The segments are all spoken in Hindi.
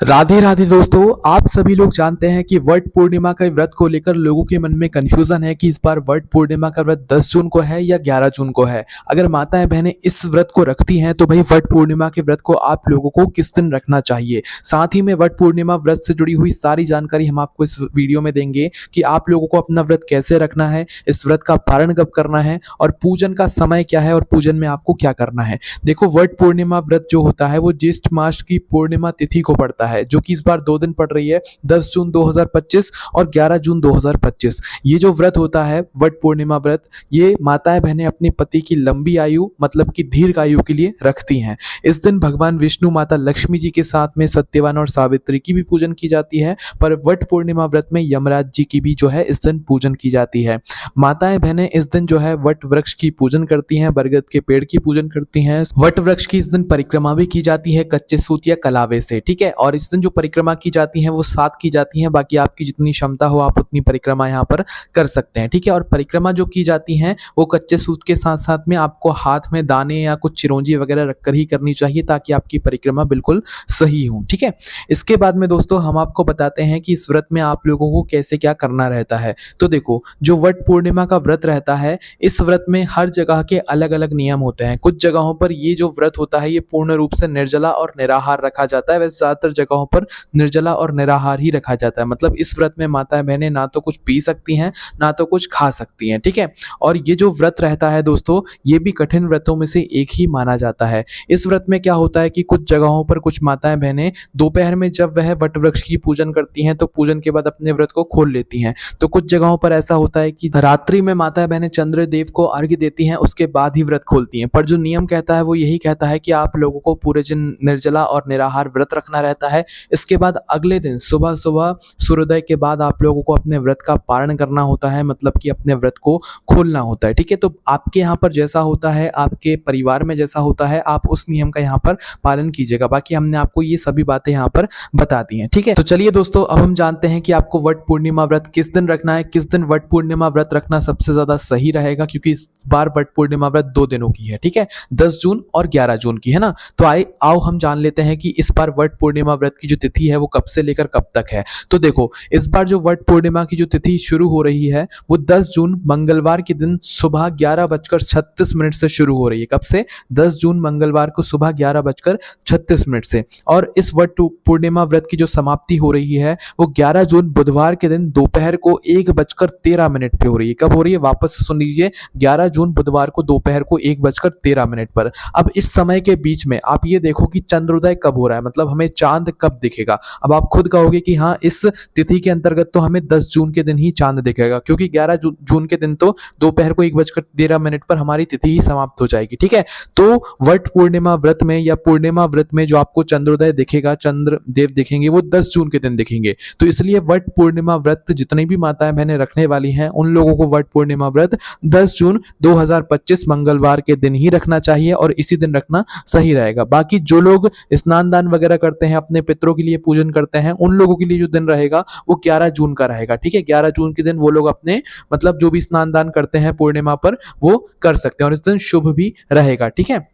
राधे राधे दोस्तों, आप सभी लोग जानते हैं कि वट पूर्णिमा के व्रत को लेकर लोगों के मन में कंफ्यूजन है कि इस बार वट पूर्णिमा का व्रत 10 जून को है या 11 जून को है। अगर माताएं बहनें इस व्रत को रखती हैं तो भाई वट पूर्णिमा के व्रत को आप लोगों को किस दिन रखना चाहिए। साथ ही में वट पूर्णिमा व्रत से जुड़ी हुई सारी जानकारी हम आपको इस वीडियो में देंगे कि आप लोगों को अपना व्रत कैसे रखना है, इस व्रत का पारण कब करना है और पूजन का समय क्या है और पूजन में आपको क्या करना है। देखो, वट पूर्णिमा व्रत जो होता है वो ज्येष्ठ मास की पूर्णिमा तिथि को पड़ता है, जो कि इस बार 2 दिन पड़ रही है, 10 जून 2025 और 11 जून 2025। ये जो व्रत होता है वट पूर्णिमा व्रत, ये माताएं बहनें अपने पति की लंबी आयु मतलब कि दीर्घ आयु के लिए रखती हैं। इस दिन भगवान विष्णु, माता लक्ष्मी जी के साथ में सत्यवान और सावित्री की भी पूजन की जाती है, पर वट पूर्णिमा व्रत में यमराज जी की भी जो है इस दिन पूजन की जाती है। माताएं बहनें इस दिन जो है वट वृक्ष की पूजन करती हैं, बरगद के पेड़ की पूजन करती हैं। वट वृक्ष की इस दिन परिक्रमा भी की जाती है कच्चे सूत या कलावे से, ठीक है। और इस दिन जो परिक्रमा की जाती है वो 7 की जाती है, बाकी आपकी जितनी क्षमता हो आप उतनी परिक्रमा यहाँ पर कर सकते हैं, ठीक है। और परिक्रमा जो की जाती है वो कच्चे सूत के साथ साथ में आपको हाथ में दाने या कुछ चिरौंजी वगैरह रखकर ही करनी चाहिए, ताकि आपकी परिक्रमा बिल्कुल सही हो, ठीक है। इसके बाद में दोस्तों हम आपको बताते हैं कि इस व्रत में आप लोगों को कैसे क्या करना रहता है। तो देखो, जो वट पूर्णिमा का व्रत रहता है, इस व्रत में हर जगह के अलग अलग नियम होते हैं। कुछ जगहों पर ये जो व्रत होता है ये पूर्ण रूप से निर्जला और निराहार रखा जाता है, वैसे ज्यादातर जगहों पर निर्जला और निराहार ही रखा जाता है। मतलब इस व्रत में माताएं बहनें ना तो कुछ पी सकती हैं ना तो कुछ खा सकती हैं, ठीक है। और ये जो व्रत रहता है दोस्तों, ये भी कठिन व्रतों में से एक ही माना जाता है। इस व्रत में क्या होता है कि कुछ जगहों पर कुछ माताएं बहनें दोपहर में जब वह वट वृक्ष की पूजन करती हैं तो पूजन के बाद अपने व्रत को खोल लेती हैं। तो कुछ जगहों पर ऐसा होता है कि रात्रि में माताएं बहनें चंद्रदेव को अर्घ्य देती हैं, उसके बाद ही व्रत खोलती हैं। पर जो नियम कहता है वो यही कहता है कि आप लोगों को पूरे दिन निर्जला और निराहार व्रत रखना रहता है। इसके बाद अगले दिन सुबह सुबह सूर्योदय के बाद आप लोगों को अपने व्रत का पारण करना होता है, मतलब कि अपने व्रत को खोलना होता है, ठीक है। तो आपके यहाँ पर जैसा होता है, आपके परिवार में जैसा होता है, आप उस नियम का यहाँ पर पालन कीजिएगा। बाकी हमने आपको ये सभी बातें यहाँ पर बता दी हैं, ठीक है। तो चलिए दोस्तों, अब हम जानते हैं कि आपको वट पूर्णिमा व्रत किस दिन रखना है, किस दिन वट पूर्णिमा व्रत रखना सबसे ज्यादा सही रहेगा, क्योंकि इस बार वट पूर्णिमा व्रत 2 दिनों की है, ठीक है, 10 जून और 11 जून की, है ना। तो आओ हम जान लेते हैं कि इस बार वट पूर्णिमा व्रत की जो तिथि है वो कब से लेकर कब तक है। तो देखो, इस बार जो वट पूर्णिमा की जो तिथि शुरू हो रही है वो 10 जून मंगलवार के दिन सुबह 11:36 से शुरू हो रही है। कब से? 10 जून मंगलवार को सुबह 11:36 से। और इस वट पूर्णिमा व्रत की जो समाप्ति हो रही है वो 11 जून बुधवार के दिन दोपहर को 1:13 पे हो रही है। कब हो रही है? वापस से सुन लीजिए, 11 जून बुधवार को दोपहर को 1:13 पर। अब इस समय के बीच में आप ये देखो कि चंद्रोदय कब हो रहा है, मतलब हमें चांद कब दिखेगा। अब आप खुद कहोगे कि हाँ, इस तिथि के अंतर्गत तो हमें 10 जून के दिन ही चांद दिखेगा, क्योंकि 11 जून के दिन तो दोपहर को 1:13 पर हमारी तिथि ही समाप्त हो जाएगी, ठीक है। तो वट पूर्णिमा व्रत में या पूर्णिमा व्रत में जो आपको चंद्रोदय दिखेगा, चंद्र देव दिखेंगे, वो 10 जून के दिन दिखेंगे। तो इसलिए वट पूर्णिमा व्रत जितनी भी माताएं बहनें रखने वाली हैं उन लोगों को वट पूर्णिमा व्रत 10 जून 2025 मंगलवार के दिन ही रखना चाहिए और इसी दिन रखना सही रहेगा। बाकी जो लोग स्नान दान वगैरह करते हैं, अपने पितरों के लिए पूजन करते हैं, उन लोगों के लिए जो दिन रहेगा वो 11 जून का रहेगा, ठीक है। 11 जून के दिन वो लोग अपने मतलब जो भी स्नान दान करते हैं पूर्णिमा पर वो कर सकते हैं और इस दिन शुभ भी रहेगा, ठीक है।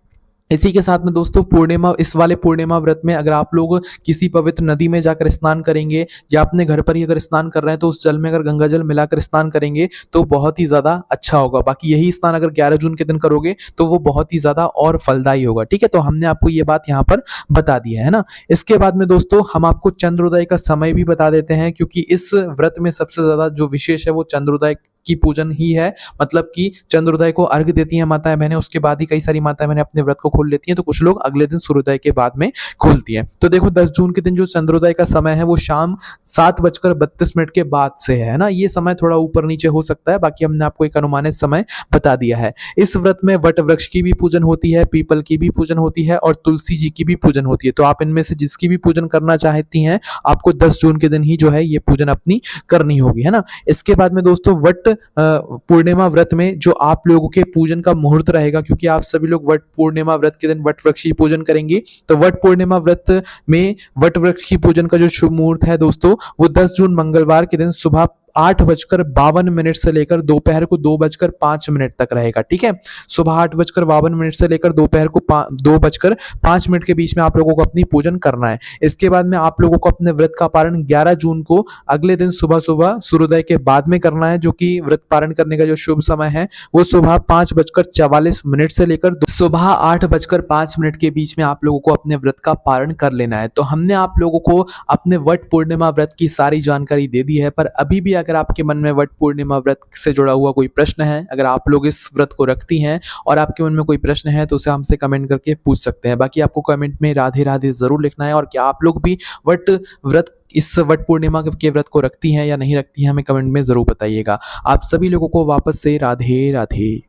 इसी के साथ में दोस्तों, पूर्णिमा इस वाले पूर्णिमा व्रत में अगर आप लोग किसी पवित्र नदी में जाकर स्नान करेंगे या अपने घर पर ही अगर स्नान कर रहे हैं तो उस जल में अगर गंगा जल मिलाकर स्नान करेंगे तो बहुत ही ज्यादा अच्छा होगा। बाकी यही स्नान अगर 11 जून के दिन करोगे तो वो बहुत ही ज्यादा और फलदायी होगा, ठीक है। तो हमने आपको ये बात यहाँ पर बता दी है ना। इसके बाद में दोस्तों हम आपको चंद्रोदय का समय भी बता देते हैं, क्योंकि इस व्रत में सबसे ज्यादा जो विशेष है वो चंद्रोदय की पूजन ही है। मतलब कि चंद्रोदय को अर्घ देती हैं माताएं बहनें, उसके बाद ही कई सारी माताएं बहनें अपने व्रत को खोल लेती हैं, तो कुछ लोग अगले दिन सूर्योदय के बाद में खोलती हैं। तो देखो, 10 जून के दिन जो चंद्रोदय का समय है वो शाम 7:32 के बाद से है ना। ये समय थोड़ा ऊपर नीचे हो सकता है, बाकी हमने आपको एक अनुमानित समय बता दिया है। इस व्रत में वट वृक्ष की भी पूजन होती है, पीपल की भी पूजन होती है और तुलसी जी की भी पूजन होती है। तो आप इनमें से जिसकी भी पूजन करना चाहती हैं आपको 10 जून के दिन ही जो है ये पूजन अपनी करनी होगी, है ना। इसके बाद में दोस्तों, वट पूर्णिमा व्रत में जो आप लोगों के पूजन का मुहूर्त रहेगा, क्योंकि आप सभी लोग वट पूर्णिमा व्रत के दिन वट वृक्ष की पूजन करेंगे, तो वट पूर्णिमा व्रत में वट वृक्ष की पूजन का जो शुभ मुहूर्त है दोस्तों वो 10 जून मंगलवार के दिन सुबह 8:52 से लेकर दोपहर को 2:05 तक रहेगा। ठीक है, सुबह 8:52 से लेकर दोपहर को 2:05 के बीच में आप लोगों को अपनी पूजन करना है। इसके बाद में आप लोगों को अपने व्रत का पारण 11 जून को अगले दिन सुबह सुबह सूर्योदय के बाद में करना है, जो कि व्रत पारण करने का जो शुभ समय है वो सुबह 5:44 से लेकर सुबह 8:05 के बीच में आप लोगों को अपने व्रत का पारण कर लेना है। तो हमने आप लोगों को अपने वट पूर्णिमा व्रत की सारी जानकारी दे दी है, पर अभी भी अगर आपके मन में वट पूर्णिमा व्रत से जुड़ा हुआ कोई प्रश्न है, अगर आप लोग इस व्रत को रखती हैं और आपके मन में कोई प्रश्न है तो उसे हमसे कमेंट करके पूछ सकते हैं। बाकी आपको कमेंट में राधे राधे जरूर लिखना है, और क्या आप लोग भी वट व्रत इस वट पूर्णिमा के व्रत को रखती हैं या नहीं रखती हैं, हमें कमेंट में जरूर बताइएगा। आप सभी लोगों को वापस से राधे राधे।